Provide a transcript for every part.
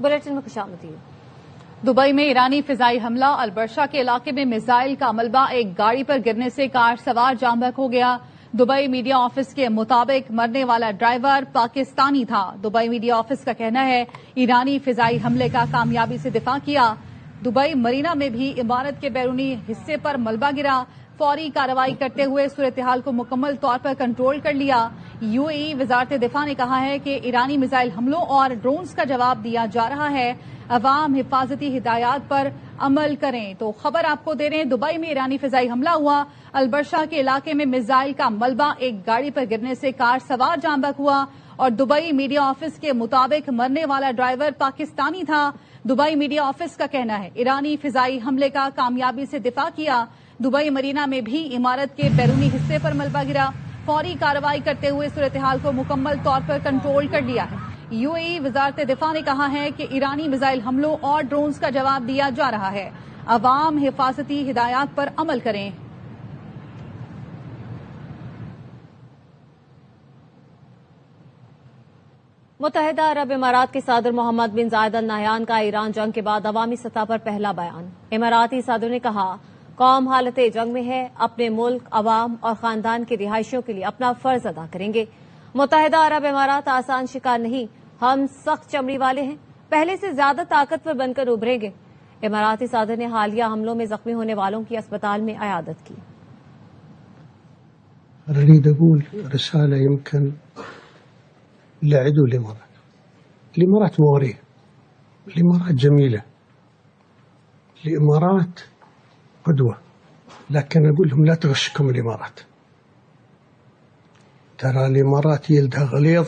Bulletin में खुशामदीद। Dubai में ईरानी फिजाई हमला, अलबर्शा के इलाके में मिसाइल का मलबा एक गाड़ी पर गिरने से कार सवार जाम बहक हो गया। दुबई मीडिया ऑफिस के मुताबिक मरने वाला ड्राइवर पाकिस्तानी था। दुबई मीडिया ऑफिस का कहना है ईरानी फिजाई हमले का कामयाबी से दिफा किया। दुबई मरीना में भी इमारत के बैरूनी हिस्से पर मलबा गिरा। फौरी कार्रवाई करते हुए सूरत-ए-हाल को मुकम्मल तौर पर कंट्रोल कर लिया। यूएई वजारत दिफा ने कहा है कि ईरानी मिसाइल हमलों और ड्रोन्स का जवाब दिया जा रहा है। अवाम हिफाजती हिदायत पर अमल करें। तो खबर आपको दे रहे हैं, दुबई में ईरानी फिजाई हमला हुआ। अलबर्शा के इलाके में मिसाइल का मलबा एक गाड़ी पर गिरने से कार सवार जाम बहक हुआ और दुबई मीडिया ऑफिस के मुताबिक मरने वाला ड्राइवर पाकिस्तानी था। दुबई मीडिया ऑफिस का कहना है ईरानी फिजाई हमले का कामयाबी से दिफा किया। दुबई मरीना में भी इमारत के बैरूनी हिस्से पर मलबा गिरा। फौरी कार्रवाई करते हुए सूरत-ए-हाल को मुकम्मल तौर पर कंट्रोल कर लिया है। यूएई वजारत दिफा ने कहा है कि ईरानी मिसाइल हमलों और ड्रोन्स का जवाब दिया जा रहा है। अवाम हिफाजती हिदायत पर अमल करें। मुत्तहिदा अरब इमारात के सदर मोहम्मद बिन जायद अल नहयान का ईरान जंग के बाद अवामी सतह पर पहला बयान। इमाराती सदर ने कहा, कौम हालत जंग में है, अपने मुल्क, अवाम और खानदान के रिहायशियों के लिए अपना फर्ज अदा करेंगे। मुत्तहिदा अरब इमारात आसान शिकार नहीं, हम सख्त चमड़ी वाले हैं, पहले से ज्यादा ताकतवर बनकर उभरेंगे। इमाराती सदर ने हालिया हमलों में जख्मी होने वालों की अस्पताल में अयादत की। أريد أقول رسالة يمكن لعدو الإمارات موارية، الإمارات جميلة، الإمارات قدوة، لكن أقول لهم لا تغشكم الإمارات. ترى الإمارات يلدها غليظ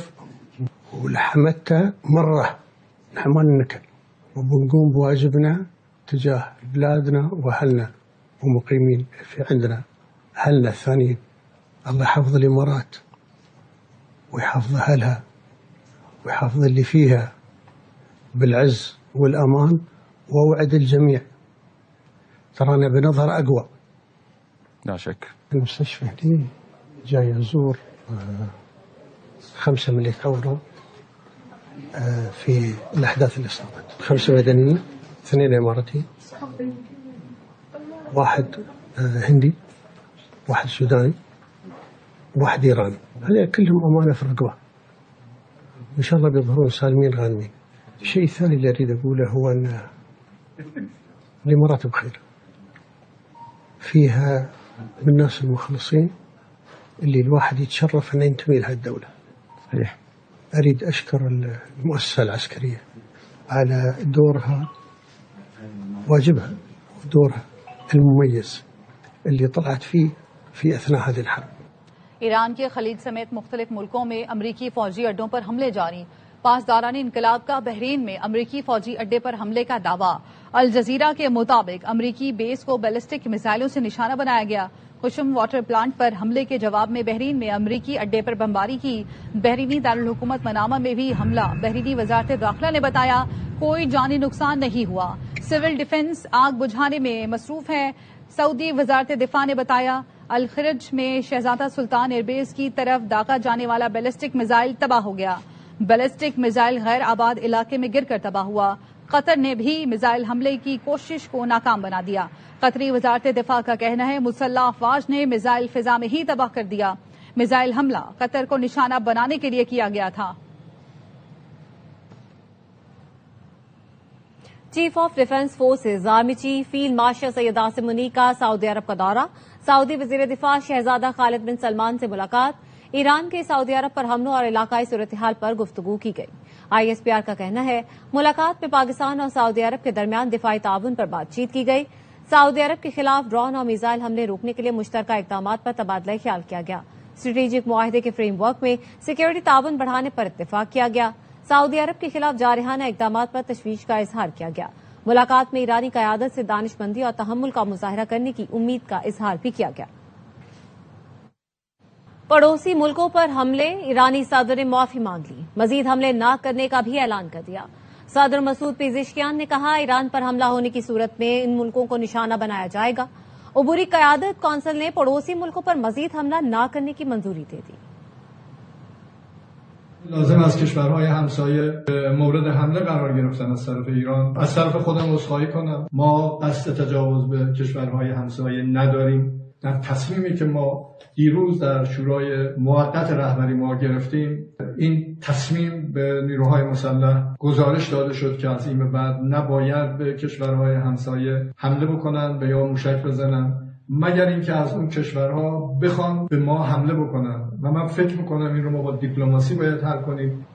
ولحمتها مرة، نحن ما ننكل وبنقوم بواجبنا تجاه بلادنا وأهلنا ومقيمين في عندنا أهلنا الثانيين. الله يحفظ الإمارات ويحفظ أهلها ويحفظ اللي فيها بالعز والأمان، وأوعد الجميع ترانا بنظر أقوى. لا شك. المستشفى هنا جاي أزور 5 مليون أورو في الأحداث اللي صارت، 5 مدنيين، 2 إماراتيين، 1 هندي، 1 سوداني، 1 إيراني. هذه كلهم أمانة في الرقبة، إن شاء الله بيظهرون سالمين غانمين. الشيء الثاني اللي أريد أقوله هو أن الإمارات بخير، فيها من الناس المخلصين اللي الواحد يتشرف أن ينتمي لها الدولة. صحيح. أريد أشكر المؤسسة العسكرية على دورها، واجبها ودورها المميز اللي طلعت فيه في أثناء هذه الحرب. ईरान के खलीज समेत मुख्तलिफ मुल्कों में अमरीकी फौजी अड्डों पर हमले जारी। पासदारान इनकलाब का बहरीन में अमरीकी फौजी अड्डे पर हमले का दावा। अल जजीरा के मुताबिक अमरीकी बेस को बैलिस्टिक मिसाइलों से निशाना बनाया गया। खुशम वाटर प्लांट पर हमले के जवाब में बहरीन में अमरीकी अड्डे पर बमबारी की। बहरीनी दारुल हुकूमत मनामा में भी हमला। बहरीनी वजारत दाखिला ने बताया कोई जानी नुकसान नहीं हुआ। सिविल डिफेंस आग बुझाने में मसरूफ है। सऊदी वजारत दिफा ने बताया अल खिरज में शहजादा सुल्तान एयरबेस की तरफ दागा जाने वाला बैलिस्टिक मिसाइल तबाह हो गया। बैलिस्टिक मिसाइल गैर आबाद इलाके में गिरकर तबाह हुआ। कतर ने भी मिसाइल हमले की कोशिश को नाकाम बना दिया। कतरी वजारत दिफा का कहना है मुसल्लह अफवाज ने मिसाइल फिजा में ही तबाह कर दिया। मिसाइल हमला कतर को निशाना बनाने के लिए किया गया था। Chief of defence forces army chief field marshal Syed Asim Munir का सऊदी अरब का दौरा। सऊदी वजीर दिफा शहजादा खालिद बिन सलमान से मुलाकात। ईरान के सऊदी अरब पर हमलों और इलाकाई सूरत-ए-हाल पर गुफ्तगू की गई। आईएसपीआर का कहना है मुलाकात में पाकिस्तान और सऊदी अरब के दरमियान दिफाई ताउन पर बातचीत की गई। सऊदी अरब के खिलाफ ड्रोन और मिसाइल हमले रोकने के लिए मुश्तरका इकदाम पर तबादला ख्याल किया गया। स्ट्रेटेजिक मुआहदे के फ्रेमवर्क में सिक्योरिटी ताउन बढ़ाने पर इत्तेफाक किया गया। सऊदी अरब के खिलाफ जारहाना इकदाम पर तशवीश का इजहार किया गया। मुलाकात में ईरानी क़यादत से दानिशमंदी और तहम्मुल का मुजाहरा करने की उम्मीद का इजहार भी किया गया। पड़ोसी मुल्कों पर हमले, ईरानी सदर ने माफी मांग ली। मजीद हमले न करने का भी ऐलान कर दिया। सदर मसूद पेजिशकियान ने कहा ईरान पर हमला होने की सूरत में इन मुल्कों को निशाना बनाया जाएगा। उबूरी क़यादत कौंसिल ने पड़ोसी मुल्कों पर मजीद हमला न करने की मंजूरी दे दी। لازم از کشورهای همسایه مورد حمله قرار گرفتن از طرف ایران. از طرف خودم عذرخواهی کنم، ما قصد تجاوز به کشورهای همسایه نداریم. در تصمیمی که ما دیروز در شورای موقت رهبری ما گرفتیم، این تصمیم به نیروهای مسلح گزارش داده شد که از این به بعد نباید به کشورهای همسایه حمله بکنن و یا موشک بزنن، مگر اینکه از اون کشورها بخوان به ما حمله بکنن و من فکر میکنم این رو ما با دیپلماسی باید حل کنیم.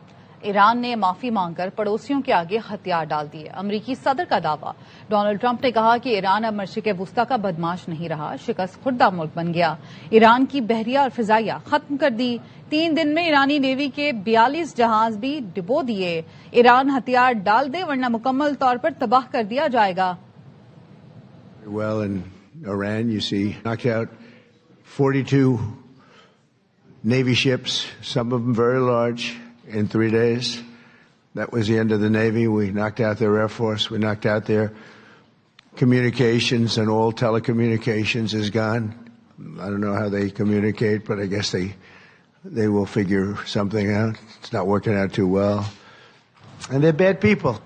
ایران نے معافی مانگ کر پڑوسیوں کے آگے ہتھیار ڈال دیے. امریکی صدر کا دعویٰ. ڈونلڈ ٹرمپ نے کہا کہ ایران اب مشرق وسطی کا بدمعاش نہیں رہا، شکست خوردہ ملک بن گیا. ایران کی بحریہ اور فضائیہ ختم کر دی. 3 دن میں ایرانی نیوی کے 42 جہاز بھی ڈبو دیے. ایران ہتھیار ڈال دے ورنہ مکمل طور پر تباہ کر دیا جائے گا. Well, in Iran, you see, knocked out 42 Navy ships, some of them very large, in 3 days. That was the end of the Navy. We knocked out their Air Force. We knocked out their communications, and all telecommunications is gone. I don't know how they communicate, but I guess they will figure something out. It's not working out too well. And they're bad people.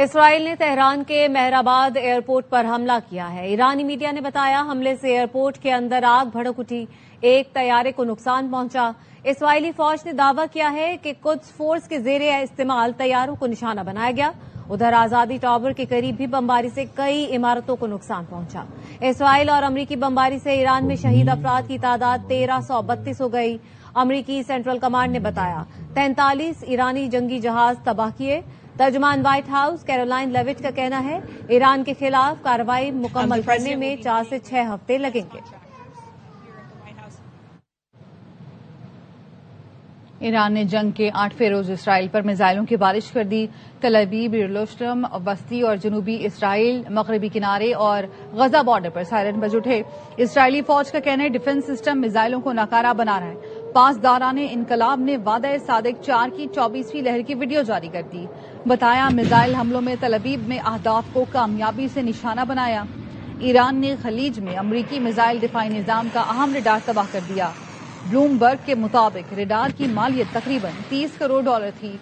اسرائیل نے Tehran کے Mehrabad airport پر حملہ کیا ہے. ایرانی media نے بتایا حملے سے ایئرپورٹ کے اندر آگ بھڑک اٹھی، ایک طیارے کو نقصان پہنچا. اسرائیلی فوج نے دعویٰ کیا ہے کہ قدس فورس کے زیر استعمال طیاروں کو نشانہ بنایا گیا. ادھر آزادی ٹاور کے قریب بھی بمباری سے کئی عمارتوں کو نقصان پہنچا. اسرائیل اور امریکی بمباری سے ایران میں شہید افراد کی تعداد 1332 ہو گئی. امریکی سینٹرل کمانڈ نے بتایا 43 ایرانی جنگی جہاز تباہ کیے. ترجمان وائٹ ہاؤس کیرولائن لیوٹ کا کہنا ہے ایران کے خلاف کارروائی مکمل کرنے میں 4 سے 6 ہفتے لگیں گے. ایران نے جنگ کے 8ویں روز اسرائیل پر میزائلوں کی بارش کر دی. تل ابیب، یروشلم، وسطی اور جنوبی اسرائیل، مغربی کنارے اور غزہ بارڈر پر سائرن بج اٹھے. اسرائیلی فوج کا کہنا ہے ڈیفنس سسٹم میزائلوں کو ناکارہ بنا رہا ہے. پاسداران انقلاب نے وعدہ صادق 4 کی 24ویں لہر کی ویڈیو جاری کر دی. بتایا میزائل حملوں میں تل ابیب میں اہداف کو کامیابی سے نشانہ بنایا. ایران نے خلیج میں امریکی میزائل دفاعی نظام کا اہم ریڈار تباہ کر دیا. بلومبرگ کے مطابق ریڈار کی مالیت تقریباً $30 کروڑ تھی.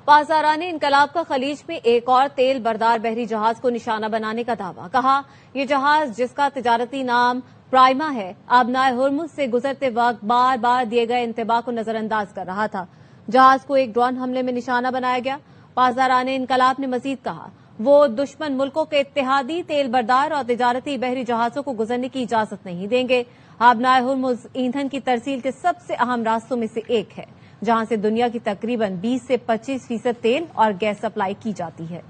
پاسداران انقلاب کا خلیج میں ایک اور تیل بردار بحری جہاز کو نشانہ بنانے کا دعویٰ. کہا یہ جہاز جس کا تجارتی نام پرائما ہے آبنائے ہرمز سے گزرتے وقت بار بار دیے گئے انتباہ کو نظر انداز کر رہا تھا. جہاز کو ایک ڈرون حملے میں نشانہ بنایا گیا. پاسداران انقلاب نے مزید کہا وہ دشمن ملکوں کے اتحادی تیل بردار اور تجارتی بحری جہازوں کو گزرنے کی اجازت نہیں دیں گے. آبنائے ہرمز ایندھن کی ترسیل کے سب سے اہم راستوں میں سے ایک ہے جہاں سے دنیا کی تقریباً 20 سے 25% تیل اور گیس سپلائی کی جاتی ہے.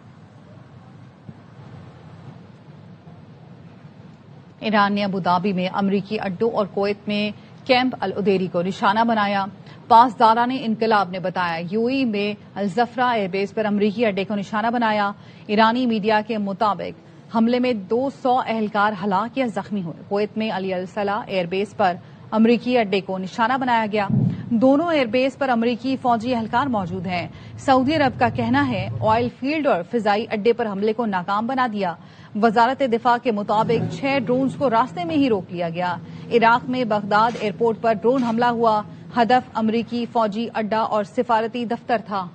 ایران نے ابوظہبی میں امریکی اڈوں اور کویت میں کیمپ العدیری کو نشانہ بنایا. پاسداران انقلاب نے بتایا UAE میں الزفرا ایئر بیس پر امریکی اڈے کو نشانہ بنایا. ایرانی میڈیا کے مطابق حملے میں 200 اہلکار ہلاک یا زخمی ہوئے. کویت میں علی الصلاح ایئر بیس پر امریکی اڈے کو نشانہ بنایا گیا. دونوں ایئر بیس پر امریکی فوجی اہلکار موجود ہیں. سعودی عرب کا کہنا ہے آئل فیلڈ اور فضائی اڈے پر حملے کو ناکام بنا دیا. وزارت دفاع کے مطابق 6 ڈرونز کو راستے میں ہی روک لیا گیا. عراق میں بغداد ایئرپورٹ پر ڈرون حملہ ہوا. ہدف امریکی فوجی اڈا اور سفارتی دفتر تھا.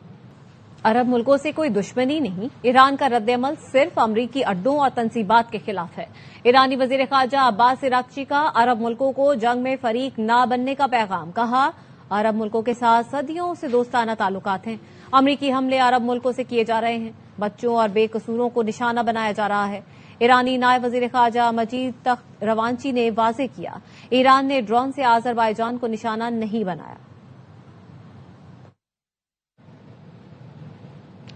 عرب ملکوں سے کوئی دشمنی نہیں، ایران کا رد عمل صرف امریکی اڈوں اور تنصیبات کے خلاف ہے. ایرانی وزیر خارجہ عباس عراقچی کا عرب ملکوں کو جنگ میں فریق نہ بننے کا پیغام. کہا عرب ملکوں کے ساتھ صدیوں سے دوستانہ تعلقات ہیں. امریکی حملے عرب ملکوں سے کیے جا رہے ہیں. بچوں اور بے قصوروں کو نشانہ بنایا جا رہا ہے. ایرانی نائب وزیر خارجہ مجید تخت روانچی نے واضح کیا ایران نے ڈرون سے آذربائیجان کو نشانہ نہیں بنایا.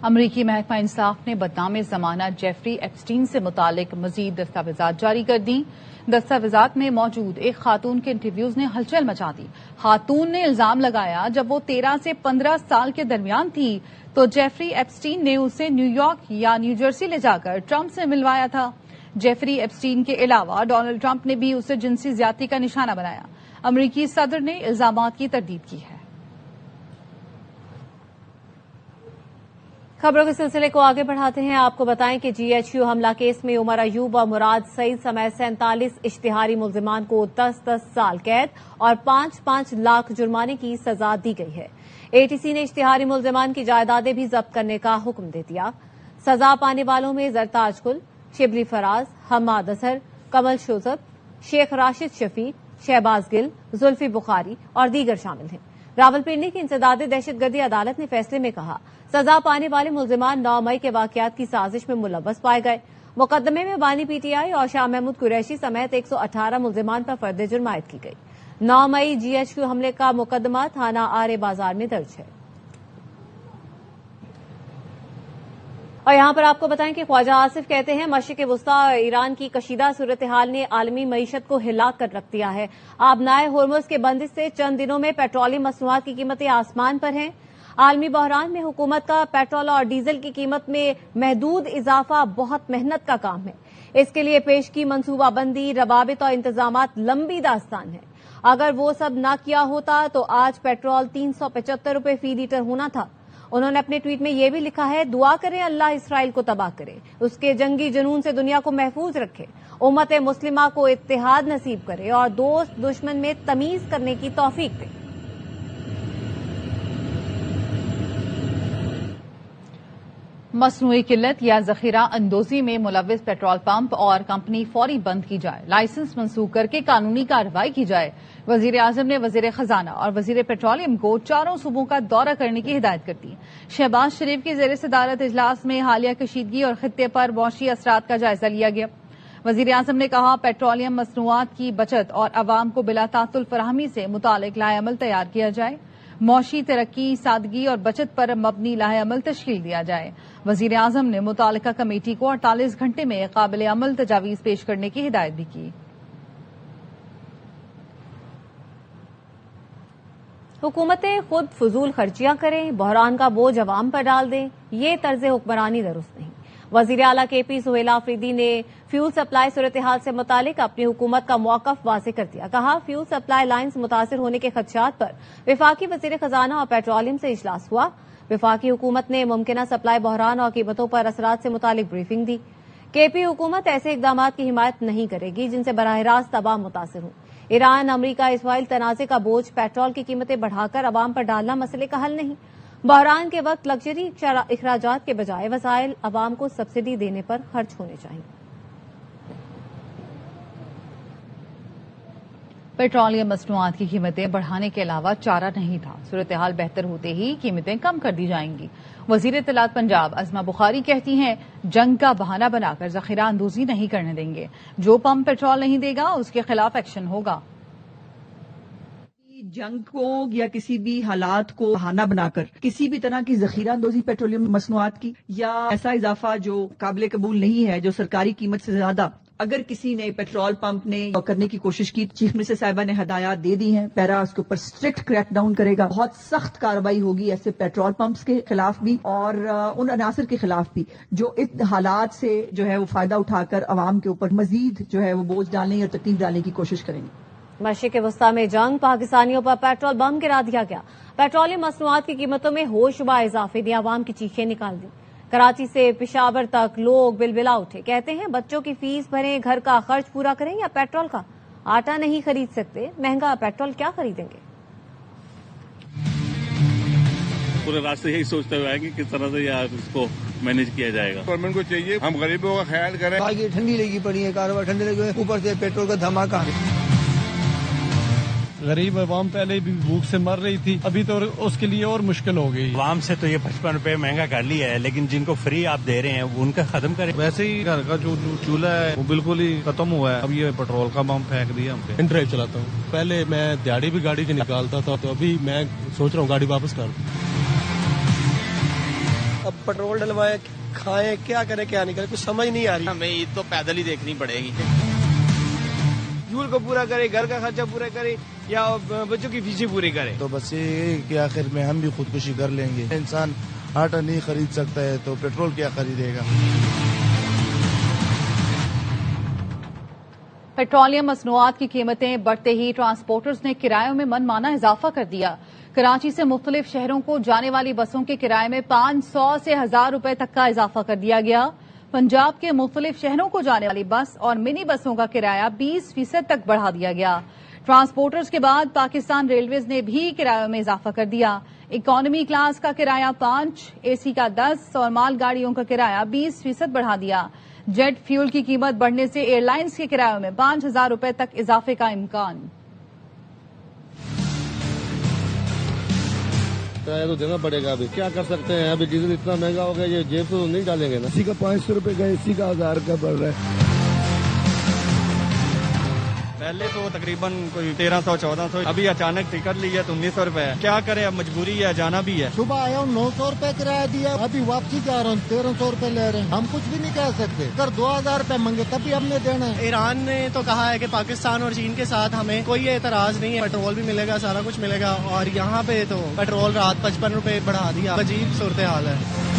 امریکی محکمہ انصاف نے بدنام ضمانت جیفری ایپسٹین سے متعلق مزید دستاویزات جاری کر دیں. دستاویزات میں موجود ایک خاتون کے انٹرویوز نے ہلچل مچا دی. خاتون نے الزام لگایا جب وہ 13 سے 15 سال کے درمیان تھی تو جیفری ایپسٹین نے اسے نیو یارک یا نیو جرسی لے جا کر ٹرمپ سے ملوایا تھا. جیفری ایپسٹین کے علاوہ ڈونلڈ ٹرمپ نے بھی اسے جنسی زیادتی کا نشانہ بنایا. امریکی صدر نے الزامات کی تردید کی ہے. खबरों के सिलसिले को आगे बढ़ाते हैं। आपको बताएं कि GHQ हमला केस में उमर अयूब और मुराद सईद समेत 47 इश्तिहारी मुल्जिमान को 10-10 साल कैद और 5-5 लाख जुर्माने की सजा दी गई है। ATC ने इश्तिहारी मुल्जिमान की जायदादें भी जब्त करने का हुक्म दे दिया। सजा पाने वालों में जरताज गुल, शिबली फराज, हम्माद असहर, कमल शोजब, शेख राशिद शफीक, शहबाज गिल, जुल्फी बुखारी और दीगर शामिल हैं। रावलपिंडी की इंसदादे दहशतगर्दी अदालत ने फैसले में कहा, सजा पाने वाले मुल्जिमान 9 मई के वाकयात की साजिश में मुलव्वस पाए गए। मुकदमे में बानी PTI और शाह महमूद कुरैशी समेत 118 मुल्जिमान पर फर्द जुर्म आयद की गई। 9 मई GHQ हमले का मुकदमा थाना आरे बाजार में दर्ज है। और यहां पर आपको बताएं कि ख्वाजा आसिफ कहते हैं, मशरिक़ वुस्ता और ईरान की कशीदा सूरत हाल ने आलमी मईशत को हिला कर रख दिया है। आबनाए होर्मुज के बंदिश से चंद दिनों में पेट्रोलियम मसनूआत की कीमतें आसमान पर हैं। आलमी बहरान में हुकूमत का पेट्रोल और डीजल की कीमत में महदूद इजाफा बहुत मेहनत का काम है। इसके लिए पेश की मनसूबाबंदी, रवाबित और इंतजामात लंबी दास्तान है। अगर वो सब न किया होता तो आज पेट्रोल 375 रुपए फी लीटर होना था। उन्होंने अपने ट्वीट में यह भी लिखा है, दुआ करें अल्लाह इसराइल को तबाह करे, उसके जंगी जुनून से दुनिया को महफूज रखे, उम्मत मुस्लिमा को इत्तेहाद नसीब करे और दोस्त दुश्मन में तमीज करने की तौफीक दे। मसनूई किल्लत या जखीरा अंदोजी में मुलव्विस पेट्रोल पंप और कंपनी फौरी बंद की जाए, लाइसेंस मंसूख करके कानूनी कार्रवाई की जाए। वजीर आजम ने वजीर खजाना और वजीर पेट्रोलियम को चारों सूबों का दौरा करने की हिदायत कर दी। शहबाज शरीफ की जेर सदारत इजलास में हालिया कशीदगी और खित्ते पर मौशी असरात का जायजा लिया गया। वजीर आजम ने कहा, पेट्रोलियम मसनूआत की बचत और अवाम को बिला तातुल फराहमी से मुतालिक लाएअमल तैयार किया जाए। मौशी तरक्की, सादगी और बचत पर मबनी लाएअमल तश्कील दिया जाए। वजीर आजम ने मुतालिका कमेटी को 48 घंटे में काबिल अमल तजावीज पेश करने की हिदायत भी की। हुकूमतें खुद फजूल खर्चियां करें, बहरान का बोझ अवाम पर डाल दें, ये तर्ज हुक्मरानी दुरुस्त नहीं। वजीर आला KP सुहेल आफरीदी ने फ्यूल सप्लाई सूरत हाल से मुतालिक अपनी हुकूमत का मौकफ वाज़ेह कर दिया। कहा, फ्यूल सप्लाई लाइन्स मुतासिर होने के खदशात पर विफाकी वजीर खजाना और पेट्रोलियम से इजलास हुआ। विफाकी हुकूमत ने मुमकिना सप्लाई बहरान और कीमतों पर असरात से मुतालिक ब्रीफिंग दी। KP हुकूमत ऐसे इकदामात की हिमायत नहीं करेगी जिनसे बराह रास्त अवाम मुतासिर हो। ईरान, अमरीका, इसराइल तनाज़े का बोझ पेट्रोल की कीमतें बढ़ाकर अवाम पर डालना मसले का हल नहीं। बहरान के वक्त लग्जरी इखराजात के बजाय वसाइल अवाम को सब्सिडी देने पर खर्च होने चाहिए। पेट्रोलियम मसनूआत की कीमतें बढ़ाने के अलावा चारा नहीं था। सूरत हाल बेहतर होते ही कीमतें कम कर दी जाएंगी। वजीर इत्तलात पंजाब अज़मा बुखारी कहती हैं, जंग का बहाना बनाकर जखीरा अंदोजी नहीं करने देंगे। जो पंप पेट्रोल नहीं देगा उसके खिलाफ एक्शन होगा। जंग को या किसी भी हालात को बहाना बनाकर किसी भी तरह की जखीरा अंदोजी पेट्रोलियम मसनूआत की या ऐसा इजाफा जो काबिल कबूल नहीं है, जो सरकारी कीमत से ज्यादा अगर किसी ने पेट्रोल पंप ने करने की कोशिश की, चीफ मिनिस्टर साहिबा ने हदायत दे दी हैं। पैरा उसके ऊपर स्ट्रिक्ट क्रैक डाउन करेगा, बहुत सख्त कार्रवाई होगी ऐसे पेट्रोल पंप्स के खिलाफ भी और उन अनासर के खिलाफ भी जो इस हालात से जो है वो फायदा उठाकर अवाम के ऊपर मजीद जो है वो बोझ डालने या तकलीफ डालने की कोशिश करेंगे। मशरिक़ वस्ता में जंग, पाकिस्तानियों पर पेट्रोल बम गिरा दिया गया। पेट्रोलियम मसनूआत की कीमतों में होशबा इजाफे ने अवाम की चीखें निकाल दी। कराची से पेशावर तक लोग बिलबिला उठे। कहते हैं, बच्चों की फीस भरें, घर का खर्च पूरा करें या पेट्रोल का। आटा नहीं खरीद सकते, महंगा पेट्रोल क्या खरीदेंगे। पूरे रास्ते यही सोचते हुए आएंगे किस तरह से यार इसको मैनेज किया जाएगा। गवर्नमेंट को चाहिए हम गरीबों का ख्याल करें। आगे ठंडी लगी पड़ी है, कारोबार ठंडे लगे, ऊपर से पेट्रोल का धमाका। गरीब अवाम पहले भी भूख से मर रही थी, अभी तो उसके लिए और मुश्किल हो गई। अवाम से तो ये 55 रुपए महंगा कर लिया है, लेकिन जिनको फ्री आप दे रहे हैं उनका खत्म करें। वैसे ही घर का जो चूल्हा है वो बिल्कुल ही खत्म हुआ है। अब ये पेट्रोल का बम फेंक दिया हम पे। ड्राइव चलाता हूँ, पहले मैं दिहाड़ी भी गाड़ी से निकालता था, तो अभी मैं सोच रहा हूँ गाड़ी वापस कर दूं। अब पेट्रोल डलवाए, खाएं, क्या करें क्या नहीं करें, कुछ समझ नहीं आ रही। हमें ईद तो पैदल ही देखनी पड़ेगी। फ्यूल को पूरा करे, घर का खर्चा पूरा करे या बच्चों की फीसें पूरी करे। तो बस ये कि आखिर में हम भी खुदकुशी कर लेंगे। इंसान आटा नहीं खरीद सकता है तो पेट्रोल क्या खरीदेगा। पेट्रोलियम मसनूआत की कीमतें बढ़ते ही ट्रांसपोर्टर्स ने किरायों में मनमाना इजाफा कर दिया। कराची से मुख्तलिफ शहरों को जाने वाली बसों के किराए में 500 से 1000 रुपए तक का इजाफा कर दिया गया। पंजाब के मुख्तलिफ शहरों को जाने वाली बस और मिनी बसों का किराया 20% तक बढ़ा दिया गया। ट्रांसपोर्टर्स के बाद पाकिस्तान रेलवेज ने भी किरायों में इजाफा कर दिया। इकोनॉमी क्लास का किराया 5, एसी का 10 और मालगाड़ियों का किराया 20% बढ़ा दिया। जेट फ्यूल की कीमत बढ़ने से एयरलाइंस के किरायों में 5000 रुपए तक इजाफे का इम्कान। किराया तो देना पड़ेगा, अभी क्या कर सकते हैं, अभी डीजल इतना महंगा हो गया, ये जेब तो नहीं डालेंगे ना। किसी का 500 रुपए का, एसी का 1000 का बढ़ रहा है। पहले तो तकरीबन कोई 1300-1400, अभी अचानक टिकट ली है तो 1900 रुपए है। क्या करे, अब मजबूरी है, जाना भी है। सुबह आया हूँ 900 रुपए किराया दिया, अभी वापसी जा रहा हूँ 1300 रुपए ले रहे हैं। हम कुछ भी नहीं कह सकते। अगर 2000 रुपए मांगे तभी हमने देना है। ईरान ने तो कहा है कि पाकिस्तान और चीन के साथ हमें कोई एतराज नहीं है, पेट्रोल भी मिलेगा, सारा कुछ मिलेगा। और यहाँ पे तो पेट्रोल रात 55 रुपए बढ़ा दिया। अजीब सूरत हाल है।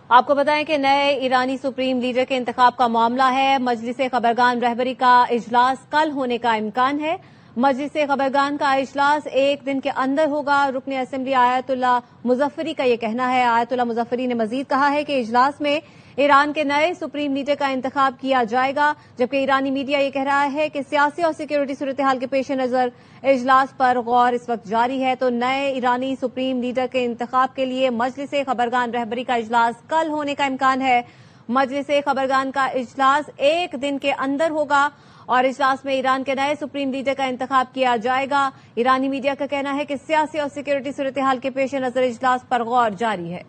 आपको बताएं कि नए ईरानी सुप्रीम लीडर के इंतखाब का मामला है। मजलिस खबरगान रहबरी का इजलास कल होने का इम्कान है। मजलिस खबरगान का इजलास एक दिन के अंदर होगा। रुकन असेंबली आयतुल्ला मुजफ्फरी का ये कहना है। आयतुल्ला मुजफ्फरी ने मजीद कहा है कि इजलास में ईरान के नए सुप्रीम लीडर का इंतखाब किया जाएगा, जबकि ईरानी मीडिया ये कह रहा है कि सियासी और सिक्योरिटी सूरत हाल के पेश नजर इजलास पर गौर इस वक्त जारी है। तो नए ईरानी सुप्रीम लीडर के इंतखाब के लिए मजलिस खबरगान रहबरी का इजलास कल होने का इम्कान है। मजलिस खबरगान का इजलास एक दिन के अंदर होगा और इजलास में ईरान के नए सुप्रीम लीडर का इंतखाब किया जाएगा। ईरानी मीडिया का कहना है कि सियासी और सिक्योरिटी सूरत हाल के पेश नजर इजलास पर गौर जारी है।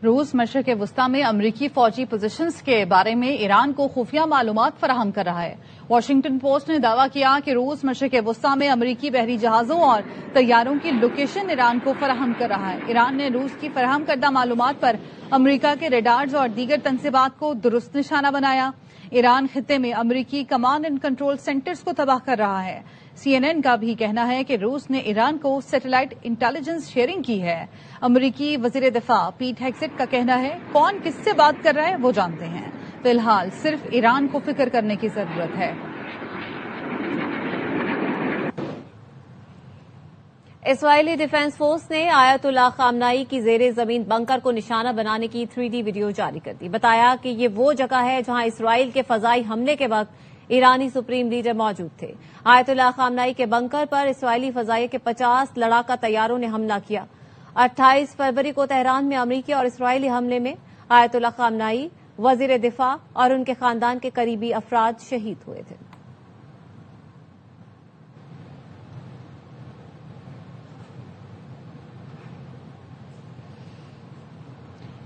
रूस मशरिक़ वस्ता में अमरीकी फौजी पोजीशंस के बारे में ईरान को खुफिया मालूमात फराहम कर रहा है। वाशिंगटन पोस्ट ने दावा किया कि रूस मशरिक़ वस्ता में अमरीकी बहरी जहाजों और तैयारों की लोकेशन ईरान को फराहम कर रहा है। ईरान ने रूस की फराहम करदा मालूमात पर अमरीका के रेडार्स और दीगर तंसीबात को दुरुस्त निशाना बनाया। ईरान खित्ते में अमरीकी कमांड एंड कंट्रोल सेंटर्स को तबाह कर रहा है। CNN का भी कहना है कि रूस ने ईरान को सैटेलाइट इंटेलिजेंस शेयरिंग की है। अमरीकी वजीर दिफा पीट हेग्सेट का कहना है कौन किससे बात कर रहा है वो जानते हैं, फिलहाल सिर्फ ईरान को फिक्र करने की जरूरत है। इस्राइली डिफेंस फोर्स ने आयतुल्ला खामनाई की जेरे जमीन बंकर को निशाना बनाने की 3D वीडियो जारी कर दी। बताया कि ये वो जगह है जहां इसराइल के फजाई हमले के वक्त ईरानी सुप्रीम लीडर मौजूद थे। आयतुल्ला खामनाई के बंकर पर इसराइली फजाइया के 50 लड़ाका तैयारों ने हमला किया। 28 फरवरी को तेहरान में अमरीकी और इसराइली हमले में आयतुल्ला खामनाई, वजीर दिफा और उनके खानदान के करीबी अफराद शहीद हुए थे।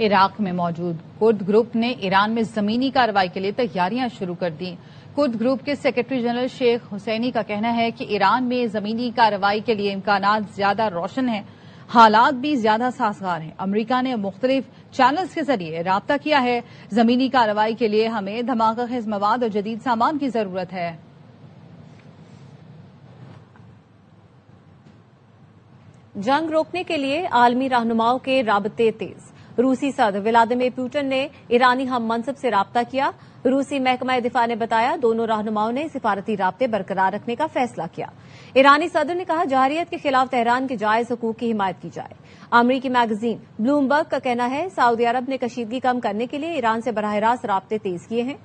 इराक में मौजूद कुर्द ग्रुप ने ईरान में जमीनी कार्रवाई के लिए तैयारियां शुरू कर दी। कुर्द ग्रुप के सेक्रेटरी जनरल शेख हुसैनी का कहना है कि ईरान में जमीनी कार्रवाई के लिए इम्कानात ज्यादा रोशन हैं, हालात भी ज्यादा साजगार हैं। अमरीका ने मुख्तलिफ चैनल्स के जरिए राब्ता किया है। जमीनी कार्रवाई के लिए हमें धमाका खेज मवाद और जदीद सामान की जरूरत है। जंग रोकने के लिए आलमी रहनुमाओं के राबते तेज। रूसी सदर व्लादिमीर पुतिन ने ईरानी हम मनसब से राब्ता किया। रूसी महकमा दिफा ने बताया दोनों रहनुमाओं ने सिफारती राब्ते बरकरार रखने का फैसला किया। ईरानी सदर ने कहा जाहिरियत के खिलाफ तेहरान के जायज हुकूक की हिमायत की जाए। अमरीकी मैगजीन ब्लूमबर्ग का कहना है सऊदी अरब ने कशीदगी कम करने के लिए ईरान से बराह रास्त राब्ते तेज किए हैं।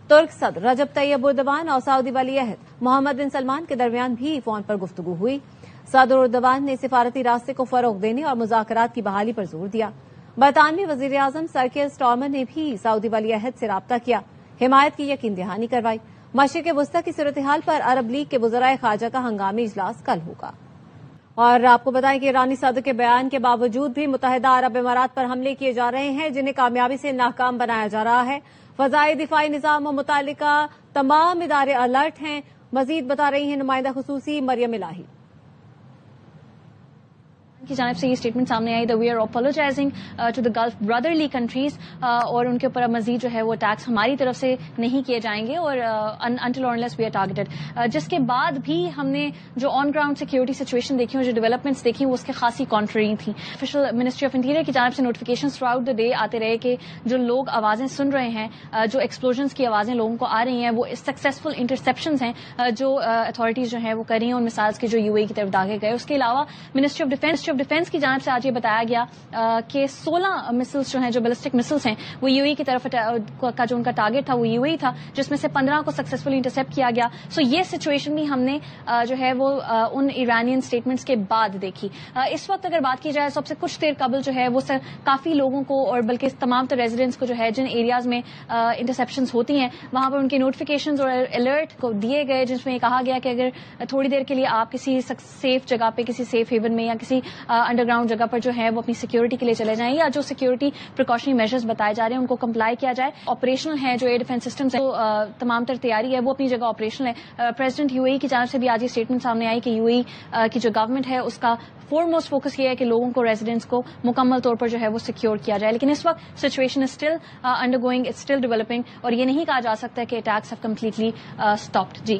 तुर्क सदर रजब तैयब एर्दोगान और सऊदी वली अहद मोहम्मद बिन सलमान के दरमियान भी फोन पर गुफ्तगू हुई। सदर एर्दोगान ने सिफारती रास्ते को फरोग देने और मुज़ाकरात की बहाली पर जोर दिया। बरतानवी वजीर आजम सर कीर स्टारमर ने भी सऊदी वली अहद से राब्ता किया, हिमायत की यकीन दहानी करवाई। मशरिक़ वस्ता की सूरत हाल पर अरब लीग के वज़राए ख़ारजा का हंगामी इजलास कल होगा। और आपको बताएं कि ईरानी सदर के बयान के बावजूद भी मुत्तहिदा अरब इमारात पर हमले किए जा रहे हैं, जिन्हें कामयाबी से नाकाम बनाया जा रहा है। फजाई दिफाई निज़ाम और मुतालिका तमाम इदारे अलर्ट हैं। मजीद बता रही हैं नुमाइंदा खुसूसी मरियम इलाही। کی جانب سے یہ اسٹیٹمنٹ سامنے آئی that we are apologizing to the Gulf brotherly countries اور ان کے اوپر مزید جو ہے وہ ٹیکس ہماری طرف سے نہیں کیے جائیں گے اور until or unless we are targeted. جس کے بعد بھی ہم نے جو آن گراؤنڈ سیکورٹی سچویشن دیکھی اور جو ڈیولپمنٹس دیکھی وہ اس کے خاصی کانٹری تھیں. آفیشیل منسٹری آف انٹیریئر کی جانب سے notification through out the day آتے رہے کہ جو لوگ آوازیں سن رہے ہیں, جو ایکسپلوژنس کی آوازیں لوگوں کو آ رہی ہیں, وہ سکسیسفل انٹرسیپشنز ہیں جو اتھارٹیز جو ہیں وہ کر رہی ہیں ان مثالز کے جو یو اے ای کی طرف داغے گئے. اس کے علاوہ منسٹری آف ڈیفینس کی جانب سے آج یہ بتایا گیا کہ 16 مسلس جو ہیں, جو بیلسٹک مسلس ہیں, وہ یو اے ای کی طرف کا جو ان کا ٹارگیٹ تھا وہ یو اے ای تھا, جس میں سے 15 کو سکسیسفلی انٹرسیپٹ کیا گیا. سو یہ سچویشن بھی ہم نے جو ہے وہ ان ایرانین اسٹیٹمنٹس کے بعد دیکھی. اس وقت اگر بات کی جائے سب سے کچھ دیر قبل جو ہے وہ کافی لوگوں کو اور بلکہ تمام تر ریزیڈنٹس کو جو ہے جن ایریاز میں انٹرسیپشنز ہوتی ہیں وہاں پر ان کے نوٹیفیکیشنز اور الرٹ کو دیے گئے, جس میں یہ کہا گیا کہ اگر تھوڑی دیر کے لیے آپ کسی سیف جگہ پہ, کسی سیف ہیون میں یا کسی انڈر گراؤنڈ جگہ پر جو ہے وہ اپنی سیکورٹی کے لیے چلے جائیں یا جو سیکورٹی پریکاشنری میجرز بتائے جا رہے ہیں ان کو کمپلائی کیا جائے. آپریشنل ہے جو ایئر ڈیفینس سسٹمز ہے, تمام تر تیاری ہے وہ اپنی جگہ آپریشنل ہے. پریزیڈنٹ یو اے ای کی جانب سے بھی آج یہ اسٹیٹمنٹ سامنے آئی کہ یو اے ای کی جو گورنمنٹ ہے اس کا فور موسٹ فوکس یہ ہے کہ لوگوں کو, ریزیڈنٹس کو مکمل طور پر جو ہے وہ سیکیور کیا جائے. لیکن اس وقت situation is still under going, it's still developing اور یہ نہیں کہا جا سکتا کہ اٹیکس ہیو کمپلیٹلی اسٹاپڈ. جی.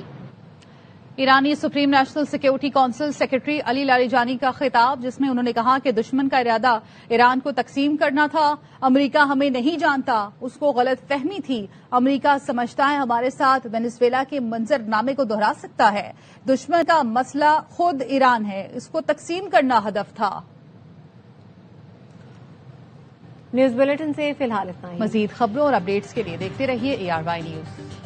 ایرانی supreme national security council secretary Ali Larijani کا خطاب, جس میں انہوں نے کہا کہ دشمن کا ارادہ ایران کو تقسیم کرنا تھا. امریکہ ہمیں نہیں جانتا, اس کو غلط فہمی تھی. امریکہ سمجھتا ہے ہمارے ساتھ وینزویلا کے منظر نامے کو دہرا سکتا ہے. دشمن کا مسئلہ خود ایران ہے, اس کو تقسیم کرنا ہدف تھا. نیوز بلیٹن سے فی الحال اتنا ہی. مزید خبروں اور اپڈیٹس کے لیے دیکھتے رہیے ARY نیوز.